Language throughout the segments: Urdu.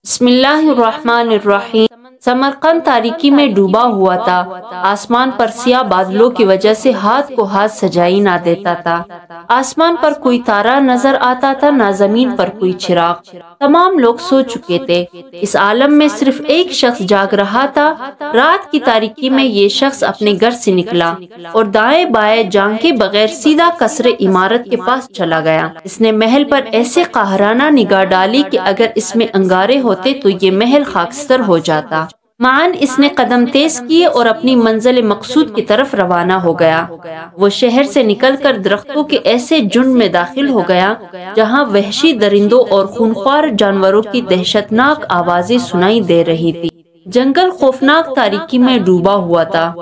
بسم اللہ الرحمن الرحیم۔ سمرقند تاریکی میں ڈوبا ہوا تھا، آسمان پر سیاہ بادلوں کی وجہ سے ہاتھ کو ہاتھ سجائی نہ دیتا تھا۔ آسمان پر کوئی تارا نظر آتا تھا، نہ زمین پر کوئی چراغ۔ تمام لوگ سو چکے تھے، اس عالم میں صرف ایک شخص جاگ رہا تھا۔ رات کی تاریکی میں یہ شخص اپنے گھر سے نکلا اور دائیں بائیں جانکے بغیر سیدھا قصر عمارت کے پاس چلا گیا۔ اس نے محل پر ایسے قاہرانہ نگاہ ڈالی کہ اگر اس میں انگارے ہوتے تو یہ محل خاکستر ہو جاتا۔ معاً اس نے قدم تیز کیے اور اپنی منزل مقصود کی طرف روانہ ہو گیا۔ وہ شہر سے نکل کر درختوں کے ایسے جھنڈ میں داخل ہو گیا جہاں وحشی درندوں اور خونخوار جانوروں کی دہشتناک آوازیں سنائی دے رہی تھی۔ جنگل خوفناک تاریکی میں ڈوبا ہوا تھا،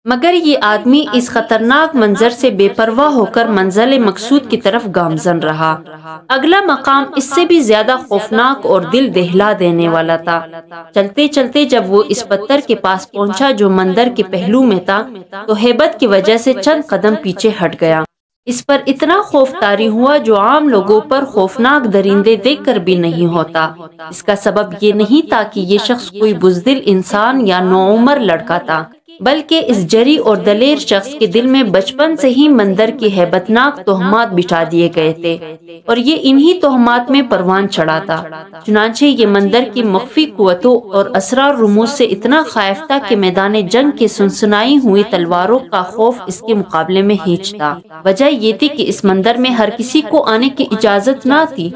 مگر یہ آدمی اس خطرناک منظر سے بے پرواہ ہو کر منزل مقصود کی طرف گامزن رہا۔ اگلا مقام اس سے بھی زیادہ خوفناک اور دل دہلا دینے والا تھا۔ چلتے چلتے جب وہ اس پتھر کے پاس پہنچا جو مندر کے پہلو میں تھا تو ہیبت کی وجہ سے چند قدم پیچھے ہٹ گیا۔ اس پر اتنا خوف طاری ہوا جو عام لوگوں پر خوفناک درندے دیکھ کر بھی نہیں ہوتا۔ اس کا سبب یہ نہیں تھا کہ یہ شخص کوئی بزدل انسان یا نوعمر لڑکا تھا، بلکہ اس جری اور دلیر شخص کے دل میں بچپن سے ہی مندر کی ہیبتناک تہمات بٹھا دیے گئے تھے اور یہ انہی تہمات میں پروان چڑھا تھا۔ چنانچہ یہ مندر کی مخفی قوتوں اور اسرار رموز سے اتنا خائف تھا کہ میدان جنگ کے سنسنائی ہوئی تلواروں کا خوف اس کے مقابلے میں ہیچ تھا۔ وجہ یہ تھی کہ اس مندر میں ہر کسی کو آنے کی اجازت نہ تھی۔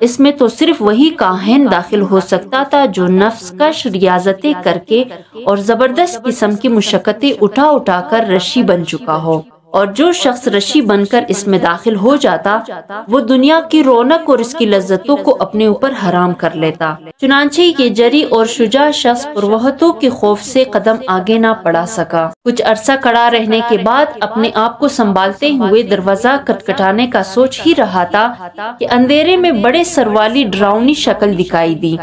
اس میں تو صرف وہی کاہن داخل ہو سکتا تھا جو نفس کش ریاضتیں کر کے اور زبردست قسم کی مشقتیں اٹھا کر رشی بن چکا ہو، اور جو شخص رشی بن کر اس میں داخل ہو جاتا وہ دنیا کی رونق اور اس کی لذتوں کو اپنے اوپر حرام کر لیتا۔ چنانچہ یہ جری اور شجاع شخص پروہتوں کے خوف سے قدم آگے نہ بڑھا سکا۔ کچھ عرصہ کھڑا رہنے کے بعد اپنے آپ کو سنبھالتے ہوئے دروازہ کھٹکھٹانے کا سوچ ہی رہا تھا کہ اندھیرے میں بڑے سر والی ڈراؤنی شکل دکھائی دی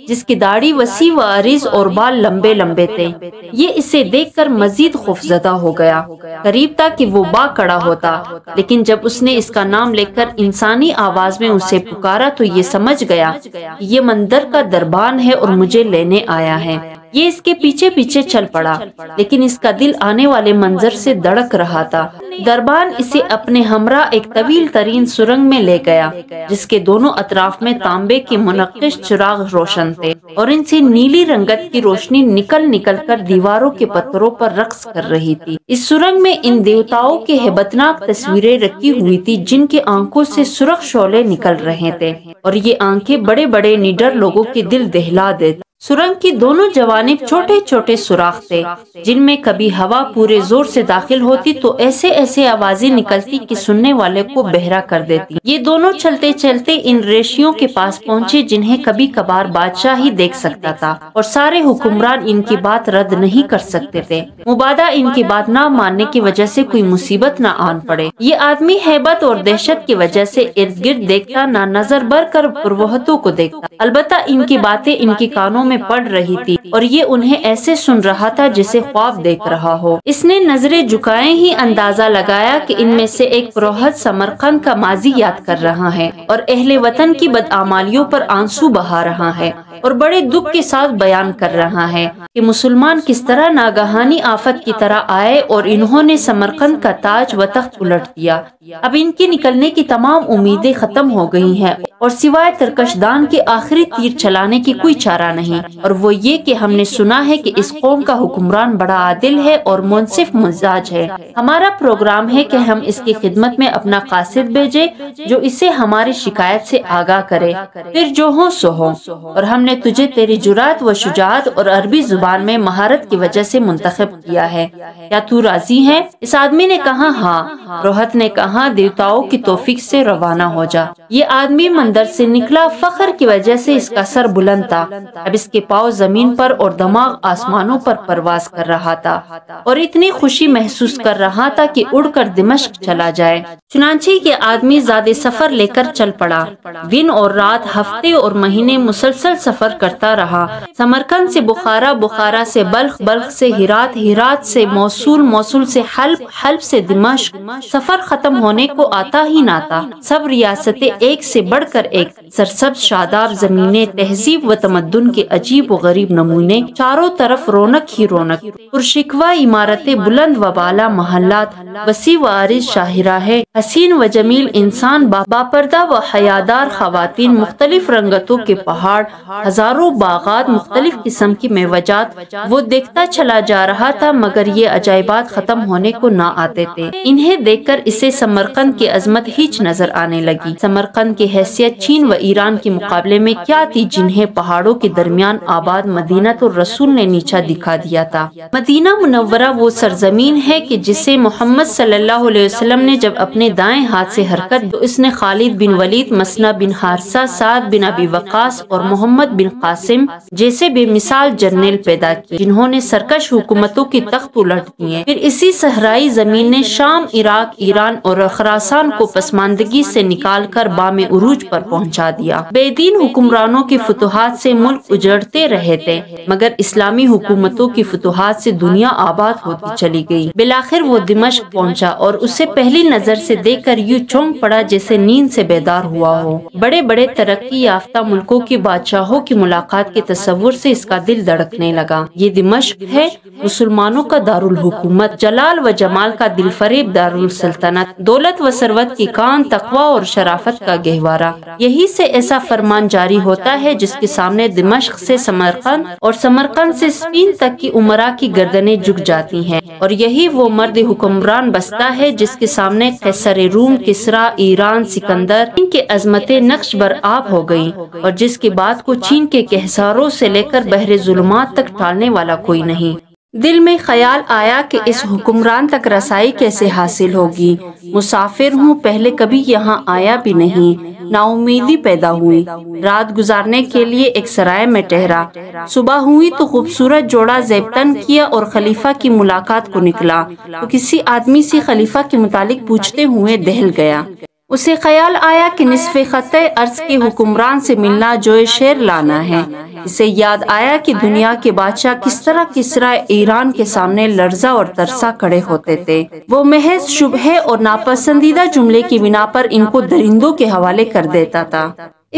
جس کی داڑھی وسیع و عریض اور بال لمبے لمبے تھے۔ یہ اسے دیکھ کر مزید خوفزدہ ہو گیا۔ قریب تھا کہ وہ با کھڑا ہوتا، لیکن جب اس نے اس کا نام لے کر انسانی آواز میں اسے پکارا تو یہ سمجھ گیا کہ یہ مندر کا دربان ہے اور مجھے لینے آیا ہے۔ یہ اس کے پیچھے پیچھے چل پڑا، لیکن اس کا دل آنے والے منظر سے دھڑک رہا تھا۔ دربان اسے اپنے ہمراہ ایک طویل ترین سرنگ میں لے گیا جس کے دونوں اطراف میں تانبے کے منقش چراغ روشن تھے اور ان سے نیلی رنگت کی روشنی نکل کر دیواروں کے پتھروں پر رقص کر رہی تھی۔ اس سرنگ میں ان دیوتاؤں کے ہیبتناک تصویریں رکھی ہوئی تھی جن کے آنکھوں سے سرخ شعلے نکل رہے تھے اور یہ آنکھیں بڑے بڑے نڈر لوگوں کے دل دہلا دیتی۔ سرنگ کی دونوں جوانب چھوٹے چھوٹے سوراخ تھے جن میں کبھی ہوا پورے زور سے داخل ہوتی تو ایسے آوازیں نکلتی کہ سننے والے کو بہرا کر دیتی۔ یہ دونوں چلتے چلتے ان ریشیوں کے پاس پہنچے جنہیں کبھی کبھار بادشاہ ہی دیکھ سکتا تھا اور سارے حکمران ان کی بات رد نہیں کر سکتے تھے، مبادا ان کی بات نہ ماننے کی وجہ سے کوئی مصیبت نہ آن پڑے۔ یہ آدمی ہیبت اور دہشت کی وجہ سے ارد گرد دیکھتا نہ نظر بھر کر پروہتوں کو دیکھتا، البتہ ان کی باتیں ان کے کانوں میں پڑ رہی تھی اور یہ انہیں ایسے سن رہا تھا جسے خواب دیکھ رہا ہو۔ اس نے نظریں جھکائے ہی اندازہ لگایا کہ ان میں سے ایک پروہت سمرقند کا ماضی یاد کر رہا ہے اور اہل وطن کی بدعمالیوں پر آنسو بہا رہا ہے اور بڑے دکھ کے ساتھ بیان کر رہا ہے کہ مسلمان کس طرح ناگہانی آفت کی طرح آئے اور انہوں نے سمرقند کا تاج و تخت الٹ دیا۔ اب ان کی نکلنے کی تمام امیدیں ختم ہو گئی ہیں اور سوائے ترکش دان کے آخری تیر چلانے کی کوئی چارہ نہیں، اور وہ یہ کہ ہم نے سنا ہے کہ اس قوم کا حکمران بڑا عادل ہے اور منصف مزاج ہے۔ ہمارا پروگرام ہے کہ ہم اس کی خدمت میں اپنا قاصد بھیجے جو اسے ہماری شکایت سے آگاہ کرے، پھر جو ہو سو ہو، اور ہم نے تجھے تیری جرات و شجاعت اور عربی زبان میں مہارت کی وجہ سے منتخب کیا ہے، کیا تو راضی ہے؟ اس آدمی نے کہا ہاں۔ روہت نے کہا دیوتاؤں کی توفیق سے روانہ ہو جا۔ یہ آدمی مندر سے نکلا، فخر کی وجہ سے اس کا سر بلند تھا، اب اس کے پاؤں زمین پر اور دماغ آسمانوں پر پرواز کر رہا تھا اور اتنی خوشی محسوس کر رہا تھا کہ اڑ کر دمشق چلا جائے۔ چنانچہ یہ آدمی زیادہ سفر لے کر چل پڑا۔ دن اور رات، ہفتے اور مہینے مسلسل سفر سفر کرتا رہا۔ سمرقند سے بخارا، بخارا سے بلخ، بلخ سے ہرات، ہرات سے موصول، موصول سے حلب، حلب سے دمشق۔ سفر ختم ہونے کو آتا ہی نہ تھا۔ سب ریاستیں ایک سے بڑھ کر ایک، سرسبز شاداب زمینیں، تہذیب و تمدن کے عجیب و غریب نمونے، چاروں طرف رونق ہی رونق، پرشکوہ عمارتیں، بلند و بالا محلات، وسیع و عریض شاہراہیں، حسین و جمیل انسان، باپردہ و حیادار خواتین، مختلف رنگتوں کے پہاڑ، ہزاروں باغات، مختلف قسم کی میوجات۔ وہ دیکھتا چلا جا رہا تھا مگر یہ عجائبات ختم ہونے کو نہ آتے تھے۔ انہیں دیکھ کر اسے سمرقند کی عظمت ہیچ نظر آنے لگی۔ سمرقند کی حیثیت چین و ایران کے مقابلے میں کیا تھی جنہیں پہاڑوں کے درمیان آباد مدینۃ الرسول نے نیچا دکھا دیا تھا۔ مدینہ منورہ وہ سرزمین ہے کہ جسے محمد صلی اللہ علیہ وسلم نے جب اپنے دائیں ہاتھ سے حرکت تو اس نے خالد بن ولید، مسنہ بن حارثہ، سعد بن ابی وقاص اور محمد بن قاسم جیسے بے مثال جرنیل پیدا کیے جنہوں نے سرکش حکومتوں کی تخت الٹ دیے۔ پھر اسی صحرائی زمین نے شام، عراق، ایران اور خراسان کو پسماندگی سے نکال کر بام عروج پر پہنچا دیا۔ بے دین حکمرانوں کی فتوحات سے ملک اجڑتے رہے تھے مگر اسلامی حکومتوں کی فتوحات سے دنیا آباد ہوتی چلی گئی۔ بالآخر وہ دمشق پہنچا اور اسے پہلی نظر سے دیکھ کر یوں چونک پڑا جیسے نیند سے بیدار ہوا ہو۔ بڑے بڑے ترقی یافتہ ملکوں کے بادشاہوں کی ملاقات کے تصور سے اس کا دل دھڑکنے لگا۔ یہ دمشق ہے، مسلمانوں کا دارالحکومت، جلال و جمال کا دل فریب دارالسلطنت، دولت و ثروت کی کان، تقوی اور شرافت کا گہوارہ۔ یہی سے ایسا فرمان جاری ہوتا ہے جس کے سامنے دمشق سے سمرقند اور سمرقند سے اسپین تک کی امراء کی گردنیں جھک جاتی ہیں، اور یہی وہ مرد حکمران بستا ہے جس کے سامنے قیصر روم، کسریٰ، ایران، سکندر، ان کے عظمتیں نقش بر آب ہو گئیں، اور جس کے بعد کو چین کے کہساروں سے لے کر بحر ظلمات تک ٹالنے والا کوئی نہیں۔ دل میں خیال آیا کہ اس حکمران تک رسائی کیسے حاصل ہوگی۔ مسافر ہوں، پہلے کبھی یہاں آیا بھی نہیں۔ نا امیدی پیدا ہوئی۔ رات گزارنے کے لیے ایک سرائے میں ٹھہرا۔ صبح ہوئی تو خوبصورت جوڑا زیبتن کیا اور خلیفہ کی ملاقات کو نکلا تو کسی آدمی سے خلیفہ کے متعلق پوچھتے ہوئے دہل گیا۔ اسے خیال آیا کہ نصف خطہ ارض کے حکمران سے ملنا جوئے شیر لانا ہے۔ اسے یاد آیا کہ دنیا کے بادشاہ کس طرح کسریٰ ایران کے سامنے لرزا اور ترسا کھڑے ہوتے تھے۔ وہ محض شبہے اور ناپسندیدہ جملے کی بنا پر ان کو درندوں کے حوالے کر دیتا تھا۔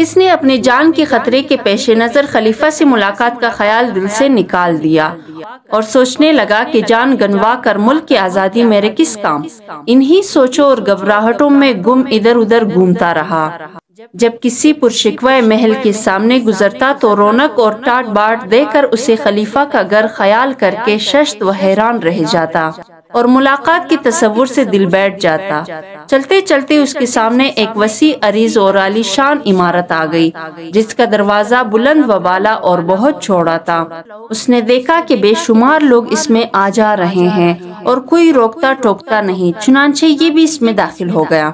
اس نے اپنے جان کے خطرے کے پیش نظر خلیفہ سے ملاقات کا خیال دل سے نکال دیا اور سوچنے لگا کہ جان گنوا کر ملک کی آزادی میرے کس کام۔ انہی سوچوں اور گھبراہٹوں میں گم ادھر ادھر گھومتا رہا۔ جب کسی پرشکوہ محل کے سامنے گزرتا تو رونق اور ٹاٹ باٹ دے کر اسے خلیفہ کا گھر خیال کر کے ششت و حیران رہ جاتا اور ملاقات کے تصور سے دل بیٹھ جاتا۔ چلتے چلتے اس کے سامنے ایک وسیع عریض اور عالی شان عمارت آ گئی جس کا دروازہ بلند و بالا اور بہت چوڑا تھا۔ اس نے دیکھا کہ بے شمار لوگ اس میں آ جا رہے ہیں اور کوئی روکتا ٹوکتا نہیں، چنانچہ یہ بھی اس میں داخل ہو گیا۔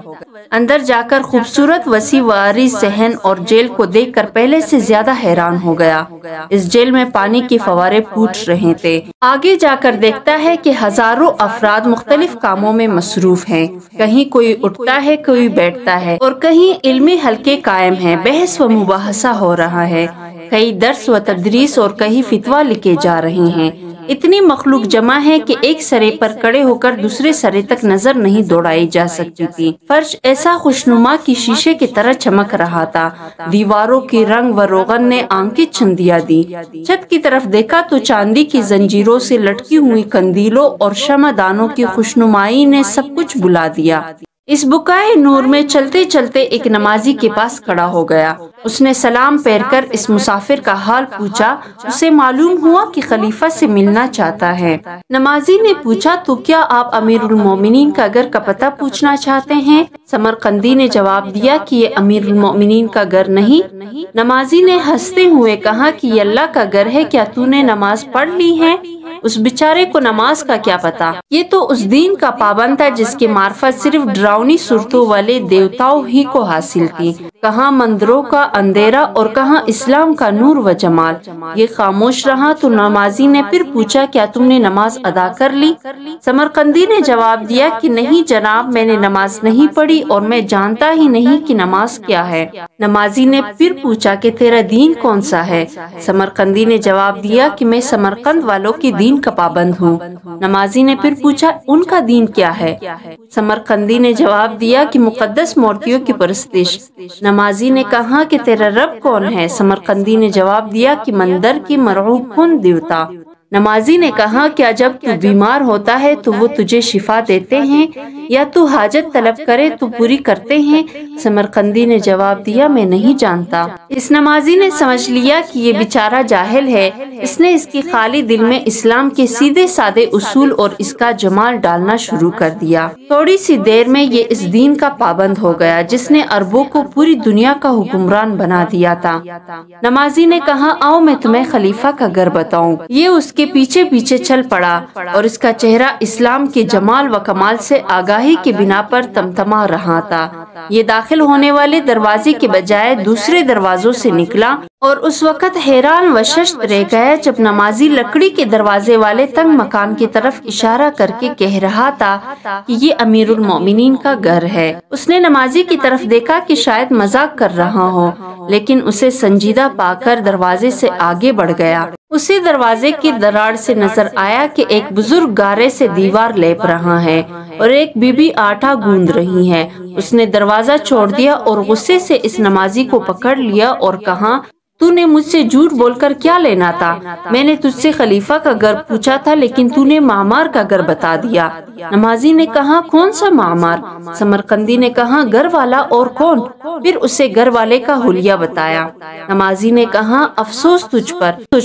اندر جا کر خوبصورت وسیع و عریض صحن اور جیل کو دیکھ کر پہلے سے زیادہ حیران ہو گیا۔ اس جیل میں پانی کے فوارے پھوٹ رہے تھے۔ آگے جا کر دیکھتا ہے کہ ہزاروں افراد مختلف کاموں میں مصروف ہیں، کہیں کوئی اٹھتا ہے، کوئی بیٹھتا ہے اور کہیں علمی حلقے قائم ہیں، بحث و مباحثہ ہو رہا ہے، کئی درس و تدریس اور کئی فتویٰ لکھے جا رہے ہیں۔ اتنی مخلوق جمع ہے کہ ایک سرے پر کھڑے ہو کر دوسرے سرے تک نظر نہیں دوڑائی جا سکتی تھی۔ فرش ایسا خوشنما کی شیشے کی طرح چمک رہا تھا، دیواروں کی رنگ و روغن نے آنکھیں چندیا دی۔ چھت کی طرف دیکھا تو چاندی کی زنجیروں سے لٹکی ہوئی قندیلوں اور شمع دانوں کی خوشنمائی نے سب کچھ بلا دیا۔ اس بقعۂ نور میں چلتے چلتے ایک نمازی کے پاس کھڑا ہو گیا۔ اس نے سلام پھیر کر اس مسافر کا حال پوچھا۔ اسے معلوم ہوا کہ خلیفہ سے ملنا چاہتا ہے۔ نمازی نے پوچھا تو کیا آپ امیر المومنین کا گھر کا پتہ پوچھنا چاہتے ہیں؟ سمرقندی نے جواب دیا کہ یہ امیر المومنین کا گھر نہیں۔ نمازی نے ہنستے ہوئے کہا کہ یہ اللہ کا گھر ہے، کیا تو نے نماز پڑھ لی ہے؟ اس بیچارے کو نماز کا کیا پتا، یہ تو اس دین کا پابند تھا جس کی معرفت صرف ڈراؤنی صورتوں والے دیوتاؤں ہی کو حاصل تھی۔ کہاں مندروں کا اندھیرا اور کہاں اسلام کا نور و جمال۔ یہ خاموش رہا تو نمازی نے پھر پوچھا کیا تم نے نماز ادا کر لی؟ سمرقندی نے جواب دیا کہ نہیں جناب، میں نے نماز نہیں پڑھی اور میں جانتا ہی نہیں کہ نماز کیا ہے۔ نمازی نے پھر پوچھا کہ تیرا دین کون سا ہے؟ سمرقندی نے جواب دیا کہ میں سمرقند والوں کے دین کا پابند ہوں۔ نمازی نے پھر پوچھا ان کا دین کیا ہے؟ سمرقندی نے جواب دیا کہ مقدس مورتیوں کی پرستش۔ نمازی نے کہا کہ تیرا رب کون ہے؟ سمرقندی نے جواب دیا کہ مندر کی مرعوب کن دیوتا۔ نمازی نے کہا کیا جب تو بیمار ہوتا ہے تو وہ تجھے شفا دیتے ہیں یا تو حاجت طلب کرے تو پوری کرتے ہیں؟ سمرقندی نے جواب دیا میں نہیں جانتا۔ اس نمازی نے سمجھ لیا کہ یہ بیچارہ جاہل ہے۔ اس نے اس کی خالی دل میں اسلام کے سیدھے سادے اصول اور اس کا جمال ڈالنا شروع کر دیا۔ تھوڑی سی دیر میں یہ اس دین کا پابند ہو گیا جس نے عربوں کو پوری دنیا کا حکمران بنا دیا تھا۔ نمازی نے کہا آؤ میں تمہیں خلیفہ کا گھر بتاؤں۔ یہ اس کے پیچھے پیچھے چل پڑا اور اس کا چہرہ اسلام کے جمال و کمال سے آگاہی کے بنا پر تمتما رہا تھا۔ یہ داخل ہونے والے دروازے کے بجائے دوسرے دروازوں سے نکلا اور اس وقت حیران و ششت رہ گیا جب نمازی لکڑی کے دروازے والے تنگ مکان کی طرف اشارہ کر کے کہہ رہا تھا کہ یہ امیر المومنین کا گھر ہے۔ اس نے نمازی کی طرف دیکھا کہ شاید مذاق کر رہا ہو، لیکن اسے سنجیدہ پا کر دروازے سے آگے بڑھ گیا۔ اسی دروازے کی دراڑ سے نظر آیا کہ ایک بزرگ گارے سے دیوار لیپ رہا ہے اور ایک بی بی آٹا گوندھ رہی ہے۔ اس نے دروازہ چھوڑ دیا اور غصے سے اس نمازی کو پکڑ لیا اور کہا تو نے مجھ سے جھوٹ بول کر کیا لینا تھا؟ میں نے تجھ سے خلیفہ کا گھر پوچھا تھا لیکن تو نے معمار کا گھر بتا دیا۔ نمازی نے کہا کون سا معمار؟ سمرقندی نے کہا گھر والا اور کون؟ پھر اسے گھر والے کا حلیہ بتایا۔ نمازی نے کہا افسوس تجھ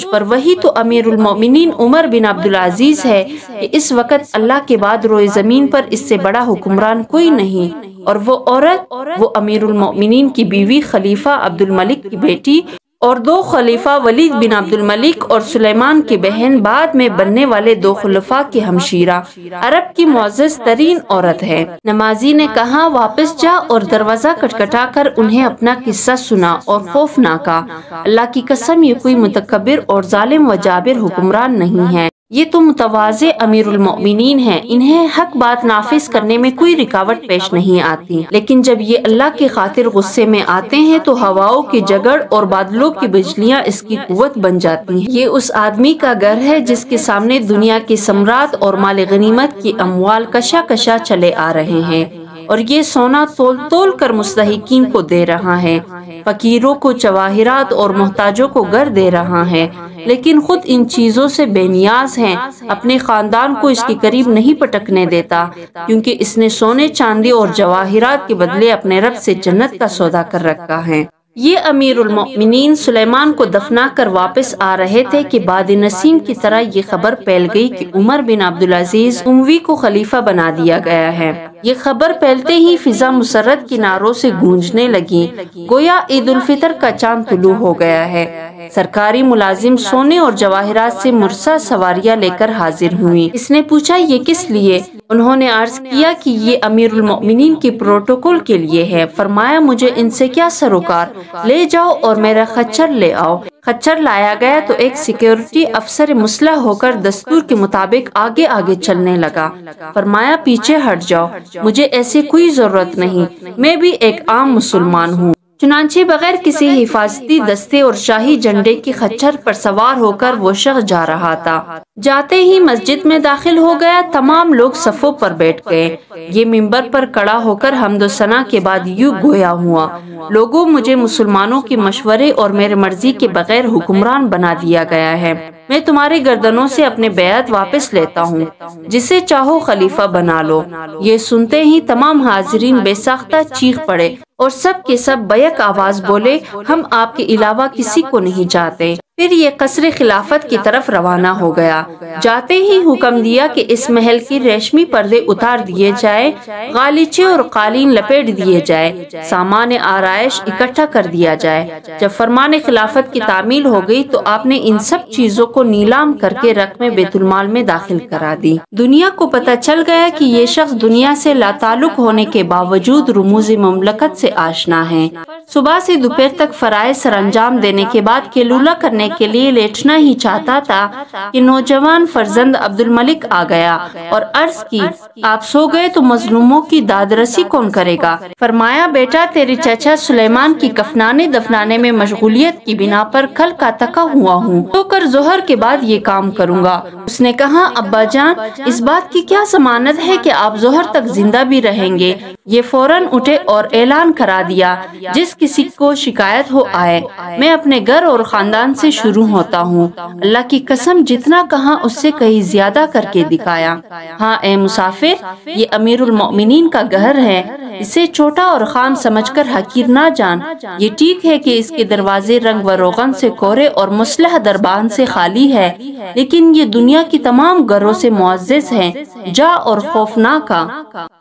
پر، وہی تو امیر المومنین عمر بن عبدالعزیز ہے کہ اس وقت اللہ کے بعد روئے زمین پر اس سے بڑا حکمران کوئی نہیں، اور وہ عورت وہ امیر المومنین کی بیوی خلیفہ عبد الملک کی بیٹی اور دو خلیفہ ولید بن عبد الملک اور سلیمان کی بہن، بعد میں بننے والے دو خلفاء کی ہمشیرہ، عرب کی معزز ترین عورت ہے۔ نمازی نے کہا واپس جا اور دروازہ کٹکھٹا کر انہیں اپنا قصہ سنا اور خوف نہ کا۔ اللہ کی قسم یہ کوئی متکبر اور ظالم و جابر حکمران نہیں ہے، یہ تو متواضع امیر المومنین ہیں، انہیں حق بات نافذ کرنے میں کوئی رکاوٹ پیش نہیں آتی، لیکن جب یہ اللہ کی خاطر غصے میں آتے ہیں تو ہواؤں کی جگڑ اور بادلوں کی بجلیاں اس کی قوت بن جاتی ہیں۔ یہ اس آدمی کا گھر ہے جس کے سامنے دنیا کے ثمرات اور مال غنیمت کی اموال کشا کشا چلے آ رہے ہیں، اور یہ سونا تول تول کر مستحقین کو دے رہا ہے، فقیروں کو جواہرات اور محتاجوں کو گھر دے رہا ہے، لیکن خود ان چیزوں سے بے نیاز ہیں۔ اپنے خاندان کو اس کے قریب نہیں پٹکنے دیتا، کیونکہ اس نے سونے چاندی اور جواہرات کے بدلے اپنے رب سے جنت کا سودا کر رکھا ہے۔ یہ امیر المومنین سلیمان کو دفنا کر واپس آ رہے تھے کہ باد نسیم کی طرح یہ خبر پھیل گئی کہ عمر بن عبدالعزیز اموی کو خلیفہ بنا دیا گیا ہے۔ یہ خبر پھیلتے ہی فضا مسرت کی نعروں سے گونجنے لگی، گویا عید الفطر کا چاند طلوع ہو گیا ہے۔ سرکاری ملازم سونے اور جواہرات سے مرصع سواریاں لے کر حاضر ہوئی۔ اس نے پوچھا یہ کس لیے؟ انہوں نے عرض کیا کہ یہ امیر المومنین کی پروٹوکول کے لیے ہے۔ فرمایا مجھے ان سے کیا سروکار، لے جاؤ اور میرا خچر لے آؤ۔ خچر لایا گیا تو ایک سیکیورٹی افسر مسلح ہو کر دستور کے مطابق آگے آگے چلنے لگا۔ فرمایا پیچھے ہٹ جاؤ، مجھے ایسی کوئی ضرورت نہیں، میں بھی ایک عام مسلمان ہوں۔ چنانچہ بغیر کسی حفاظتی دستے اور شاہی جھنڈے کی خچر پر سوار ہو کر وہ شخص جا رہا تھا۔ جاتے ہی مسجد میں داخل ہو گیا، تمام لوگ صفوں پر بیٹھ گئے۔ یہ منبر پر کھڑا ہو کر حمد و ثنا کے بعد یوں گویا ہوا، لوگوں مجھے مسلمانوں کے مشورے اور میرے مرضی کے بغیر حکمران بنا دیا گیا ہے۔ میں تمہارے گردنوں سے اپنے بیعت واپس لیتا ہوں، جسے چاہو خلیفہ بنا لو۔ یہ سنتے ہی تمام حاضرین بے ساختہ چیخ پڑے اور سب کے سب بیک آواز بولے ہم آپ کے علاوہ کسی کو نہیں چاہتے۔ پھر یہ قصر خلافت کی طرف روانہ ہو گیا۔ جاتے ہی حکم دیا کہ اس محل کی ریشمی پردے اتار دیے جائے، غالیچے اور قالین لپیٹ دیے جائے، سامان آرائش اکٹھا کر دیا جائے۔ جب فرمان خلافت کی تعمیل ہو گئی تو آپ نے ان سب چیزوں کو نیلام کر کے رقم بیت المال میں داخل کرا دی۔ دنیا کو پتہ چل گیا کہ یہ شخص دنیا سے لا تعلق ہونے کے باوجود رموز مملکت سے آشنا ہے۔ صبح سے دوپہر تک فرائض سر انجام دینے کے بعد قیلولہ کرنے کے لیے لیٹنا ہی چاہتا تھا کہ نوجوان فرزند عبد الملک آ گیا اور عرض کی، آپ سو گئے تو مظلوموں کی داد رسی کون کرے گا؟ فرمایا، بیٹا تیرے چچا سلیمان کی کفنانے دفنانے میں مشغولیت کی بنا پر کل کا تکا ہوا ہوں، تو کر ظہر کے بعد یہ کام کروں گا۔ اس نے کہا، ابا جان، اس بات کی کیا ضمانت ہے کہ آپ ظہر تک زندہ بھی رہیں گے؟ یہ فوراً اٹھے اور اعلان کرا دیا، جس کسی کو شکایت ہو آئے، میں اپنے گھر اور خاندان سے شروع ہوتا ہوں۔ اللہ کی قسم، جتنا کہا اس سے کہیں زیادہ کر کے دکھایا۔ ہاں اے مسافر، یہ امیر المؤمنین کا گھر ہے، اسے چھوٹا اور خام سمجھ کر حقیر نہ جان۔ یہ ٹھیک ہے کہ اس کے دروازے رنگ و روغن سے کورے اور مسلح دربان سے خالی ہے، لیکن یہ دنیا کی تمام گھروں سے معزز ہے، جا اور خوفناک۔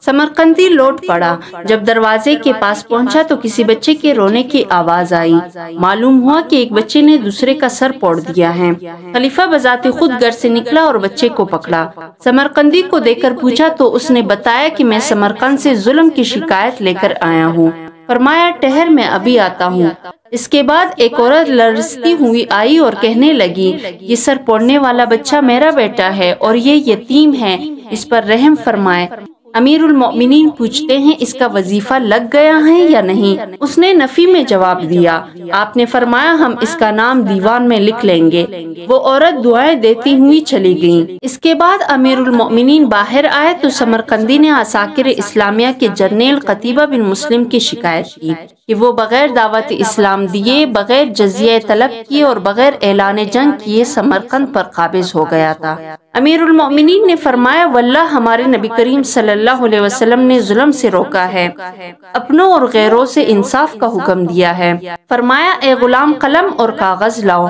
سمرقندی لوٹ پڑا۔ جب دروازے کے پاس پہنچا تو کسی بچے کے رونے کی آواز آئی۔ معلوم ہوا کہ ایک بچے نے دوسرے کا سر پھوڑ دیا ہے۔ خلیفہ بذات خود گھر سے نکلا اور بچے کو پکڑا۔ سمرقندی کو دیکھ کر پوچھا تو اس نے بتایا کہ میں سمرقند سے ظلم کی شکایت لے کر آیا ہوں۔ فرمایا، ٹھہر، میں ابھی آتا ہوں۔ اس کے بعد ایک عورت لرزتی ہوئی آئی اور کہنے لگی، یہ سر پھوڑنے والا بچہ میرا بیٹا ہے اور یہ یتیم ہے، اس پر رحم فرمائے۔ امیر المؤمنین پوچھتے ہیں، اس کا وظیفہ لگ گیا ہے یا نہیں؟ اس نے نفی میں جواب دیا۔ آپ نے فرمایا، ہم اس کا نام دیوان میں لکھ لیں گے۔ وہ عورت دعائیں دیتی ہوئی چلی گئی۔ اس کے بعد امیر المؤمنین باہر آئے تو سمرقندی نے عساکر اسلامیہ کے جرنیل قتیبہ بن مسلم کی شکایت کی کہ وہ بغیر دعوت اسلام دیے، بغیر جزیہ طلب کیے اور بغیر اعلان جنگ کیے سمرقند پر قابض ہو گیا تھا۔ امیر المؤمنین نے فرمایا، واللہ ہمارے نبی کریم صلی اللہ علیہ وسلم نے ظلم سے روکا ہے، اپنوں اور غیروں سے انصاف کا حکم دیا ہے۔ فرمایا، اے غلام، قلم اور کاغذ لاؤ۔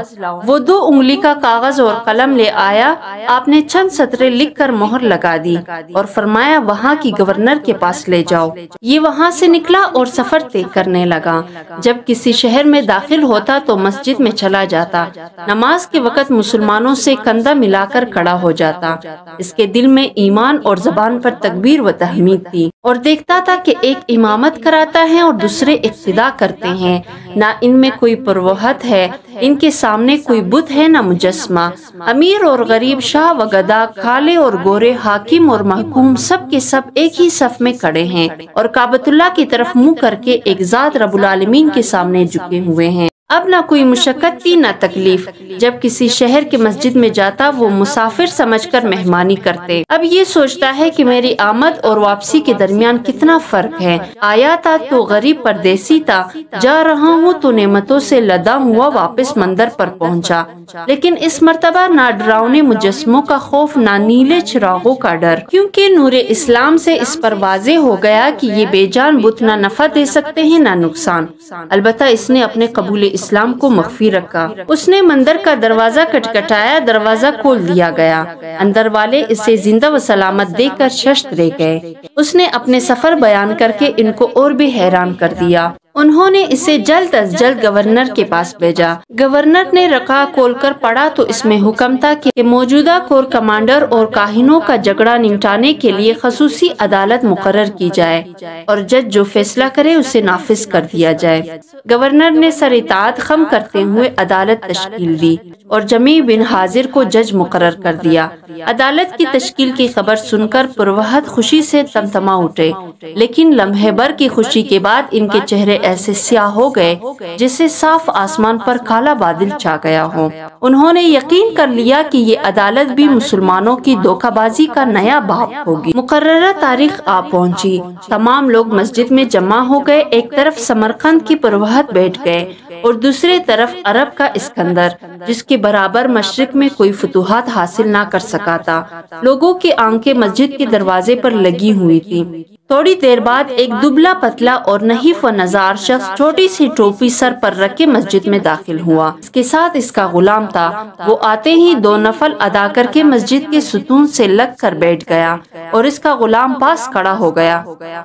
وہ 2 انگلی کا کاغذ اور قلم لے آیا۔ آپ نے چند سطریں لکھ کر مہر لگا دی اور فرمایا، وہاں کی گورنر کے پاس لے جاؤ۔ یہ وہاں سے نکلا اور سفر طے کرنے لگا۔ جب کسی شہر میں داخل ہوتا تو مسجد میں چلا جاتا، نماز کے وقت مسلمانوں سے کندھا ملا کر کھڑا ہو جاتا۔ اس کے دل میں ایمان اور زبان پر تکبیر و تحمید تھی، اور دیکھتا تھا کہ ایک امامت کراتا ہے اور دوسرے اقتدا کرتے ہیں، نہ ان میں کوئی پروہت ہے، ان کے سامنے کوئی بت ہے نہ مجسمہ۔ امیر اور غریب، شاہ و گدا، کالے اور گورے، حاکم اور محکوم، سب کے سب ایک ہی صف میں کھڑے ہیں اور کعبۃ اللہ کی طرف منہ کر کے ایک ذات رب العالمین کے سامنے جھکے ہوئے ہیں۔ اب نہ کوئی مشقت تھی نہ تکلیف۔ جب کسی شہر کی مسجد میں جاتا وہ مسافر سمجھ کر مہمانی کرتے۔ اب یہ سوچتا ہے کہ میری آمد اور واپسی کے درمیان کتنا فرق ہے۔ آیا تھا تو غریب پردیسی تھا، جا رہا ہوں تو نعمتوں سے لدا ہوا واپس مندر پر پہنچا۔ لیکن اس مرتبہ نہ ڈراؤنے مجسموں کا خوف، نہ نیلے چراغوں کا ڈر، کیونکہ نور اسلام سے اس پر واضح ہو گیا کہ یہ بے جان بت نہ نفع دے سکتے ہیں نہ نقصان۔ البتہ اس نے اپنے قبول اسلام کو مخفی رکھا۔ اس نے مندر کا دروازہ کھٹکھٹایا، دروازہ کھول دیا گیا۔ اندر والے اسے زندہ و سلامت دیکھ کر ششت رہ گئے۔ اس نے اپنے سفر بیان کر کے ان کو اور بھی حیران کر دیا۔ انہوں نے اسے جلد از جلد گورنر کے پاس بھیجا۔ گورنر نے رقعہ کھول کر پڑھا تو اس میں حکم تھا کہ موجودہ کور کمانڈر اور کاہنوں کا جھگڑا نمٹانے کے لیے خصوصی عدالت مقرر کی جائے اور جج جو فیصلہ کرے اسے نافذ کر دیا جائے۔ گورنر نے سر اطاعت خم کرتے ہوئے عدالت تشکیل دی اور جمیع بن حاضر کو جج مقرر کر دیا۔ عدالت کی تشکیل کی خبر سن کر پروہت خوشی سے تمتما اٹھے، لیکن لمحے بھر کی خوشی کے بعد ان کے چہرے ایسے سیاہ ہو گئے جیسے صاف آسمان پر کالا بادل چھا گیا ہو۔ انہوں نے یقین کر لیا کہ یہ عدالت بھی مسلمانوں کی دھوکہ بازی کا نیا باب ہوگی۔ مقررہ تاریخ آ پہنچی، تمام لوگ مسجد میں جمع ہو گئے۔ ایک طرف سمرقند کی پروہت بیٹھ گئے اور دوسرے طرف عرب کا اسکندر، جس کے برابر مشرق میں کوئی فتوحات حاصل نہ کر سکا تھا۔ لوگوں کی آنکھیں مسجد کے دروازے پر لگی ہوئی تھی۔ تھوڑی دیر بعد ایک دبلا پتلا اور نحیف و نزار شخص چھوٹی سی ٹوپی سر پر رکھ کے مسجد میں داخل ہوا۔ اس کے ساتھ اس کا غلام تھا۔ وہ آتے ہی 2 نفل ادا کر کے مسجد کے ستون سے لگ کر بیٹھ گیا اور اس کا غلام پاس کھڑا ہو گیا۔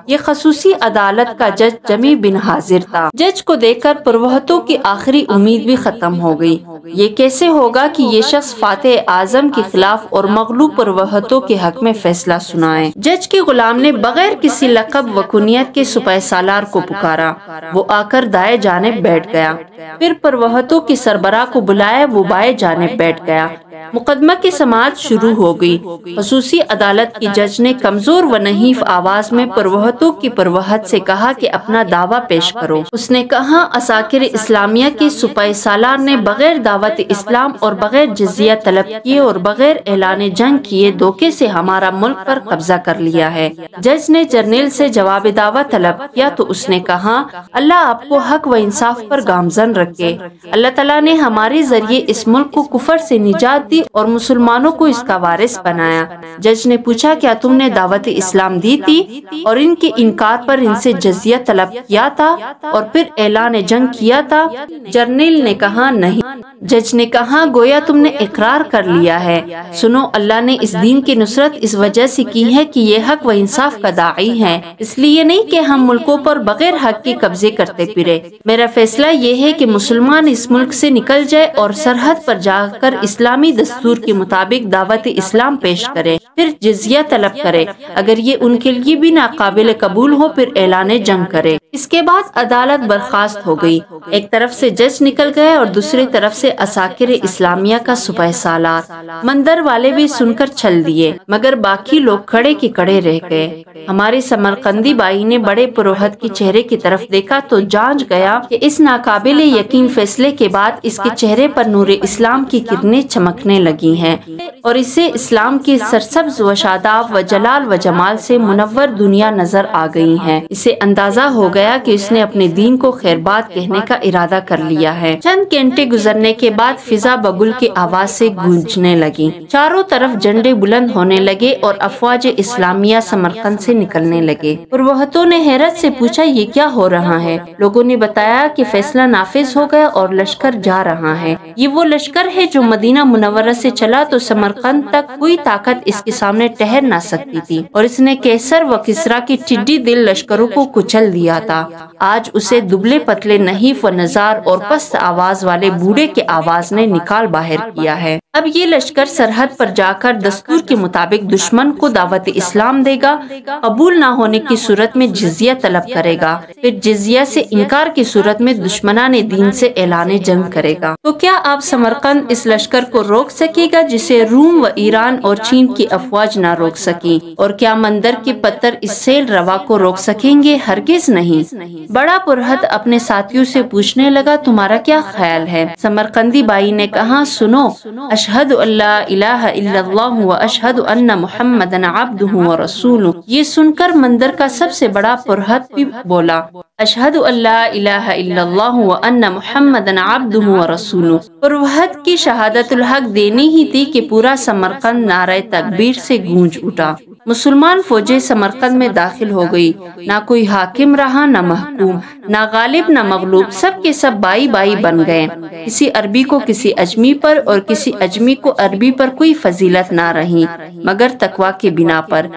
یہ خصوصی عدالت کا جج جمی بن حاضر تھا۔ جج کو دیکھ کر پروہتوں کی آخری امید بھی ختم ہو گئی۔ یہ کیسے ہوگا کہ یہ شخص فاتح اعظم کے خلاف اور مغلوب پروہتوں کے حق میں فیصلہ سنائے۔ جج کے غلام نے بغیر کسی لقب و کنیت کے سپہ سالار کو پکارا۔ وہ آ کر دائیں جانب بیٹھ گیا۔ پھر پروہتوں کے سربراہ کو بلایا، وہ بائیں جانب بیٹھ گیا۔ مقدمہ کی سماعت شروع ہو گئی۔ خصوصی عدالت کی جج نے کمزور و نحیف آواز میں پروہتوں کی پروہت سے کہا کہ اپنا دعویٰ پیش کرو۔ اس نے کہا، عساکر اسلامیہ کے سپہ سالار نے بغیر دعوت اسلام اور بغیر جزیہ طلب کیے اور بغیر اعلان جنگ کیے دھوکے سے ہمارا ملک پر قبضہ کر لیا ہے۔ جج نے جرنیل سے جواب دعویٰ طلب کیا تو اس نے کہا، اللہ آپ کو حق و انصاف پر گامزن رکھے۔ اللہ تعالیٰ نے ہمارے ذریعے اس ملک کو کفر سے نجات دی اور مسلمانوں کو اس کا وارث بنایا۔ جج نے پوچھا، کیا تم نے دعوت اسلام دی تھی اور ان کے انکار پر ان سے جزیہ طلب کیا تھا اور پھر اعلان جنگ کیا تھا؟ جرنیل نے کہا، نہیں۔ جج نے کہا، گویا تم نے اقرار کر لیا ہے۔ سنو، اللہ نے اس دین کی نصرت اس وجہ سے کی ہے کہ یہ حق و انصاف کا داعی ہے، اس لیے نہیں کہ ہم ملکوں پر بغیر حق کے قبضے کرتے پھرے۔ میرا فیصلہ یہ ہے کہ مسلمان اس ملک سے نکل جائے اور سرحد پر جا کر اسلامی دستور کے مطابق دعوت اسلام پیش کرے، پھر جزیہ طلب کرے۔ اگر یہ ان کے لیے بھی ناقابل قبول ہو پھر اعلان جنگ کرے۔ اس کے بعد عدالت برخاست ہو گئی۔ ایک طرف سے جج نکل گئے اور دوسری طرف سے عساکر اسلامیہ کا سپہ سالار۔ مندر والے بھی سن کر چھل دیے، مگر باقی لوگ کھڑے کے کھڑے رہ گئے۔ ہماری سمرقندی بائی نے بڑے پروہت کے چہرے کی طرف دیکھا تو جانچ گیا کہ اس ناقابل یقین فیصلے کے بعد اس کے چہرے پر نور اسلام کی کرنیں چمکنے لگی ہیں اور اسے اسلام کی سرسبز و شاداب و جلال و جمال سے منور دنیا نظر آ گئی ہے۔ اسے اندازہ ہو گیا کہ اس نے اپنے دین کو خیر بات کہنے کا ارادہ کر لیا ہے۔ چند گھنٹے گزرنے کے بعد فضا بگل کی آواز سے گونجنے لگی۔ چاروں طرف جھنڈے بلند ہونے لگے اور افواج اسلامیہ سمرقند سے نکلنے لگے۔ پروہتوں نے حیرت سے پوچھا، یہ کیا ہو رہا ہے؟ لوگوں نے بتایا کہ فیصلہ نافذ ہو گیا اور لشکر جا رہا ہے۔ یہ وہ لشکر ہے جو مدینہ منورہ سے چلا تو سمرقند تک کوئی طاقت اس کے سامنے ٹھہر نہ سکتی تھی اور اس نے کیسر و کسرا کی ٹڈی دل لشکروں کو کچل دیا تھا۔ آج اسے دبلے پتلے نحیف و نزار اور پست آواز والے بوڑھے کے آواز نے نکال باہر کیا ہے۔ اب یہ لشکر سرحد پر جا کر دستور کے مطابق دشمن کو دعوت اسلام دے گا، قبول نہ ہونے کی صورت میں جزیہ طلب کرے گا، پھر جزیہ سے انکار کی صورت میں دشمنان دین سے اعلان جنگ کرے گا۔ تو کیا آپ سمرقند اس لشکر کو روک سکے گا جسے روم و ایران اور چین کی افواج نہ روک سکی؟ اور کیا مندر کے پتھر اس سیل روا کو روک سکیں گے؟ ہرگز نہیں۔ بڑا پرہت اپنے ساتھیوں سے پوچھنے لگا، تمہارا کیا خیال ہے؟ سمرقندی بائی نے کہا، سنو، اشہد ان لا الہ الا اللہ و اشہد ان محمد عبدہ و رسولہ۔ یہ سن کر مندر کا سب سے بڑا پرہت بھی بولا، اشہد ان لا الہ الا اللہ و ان محمد عبدہ و رسولہ۔ پروہت کی شہادت الحق دینی ہی تھی کہ پورا سمرقند نعرہ تکبیر سے گونج اٹھا۔ مسلمان فوجیں سمرقند میں داخل ہو گئی۔ نہ کوئی حاکم رہا نہ محکوم، نہ غالب نہ مغلوب، سب کے سب بائی بائی بن گئے۔ کسی عربی کو کسی اجمی پر اور کسی اجمی کو عربی پر کوئی فضیلت نہ رہی مگر تقوی کے بنا پر۔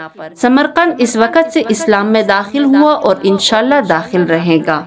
سمرقند اس وقت سے اسلام میں داخل ہوا اور انشاءاللہ داخل رہے گا۔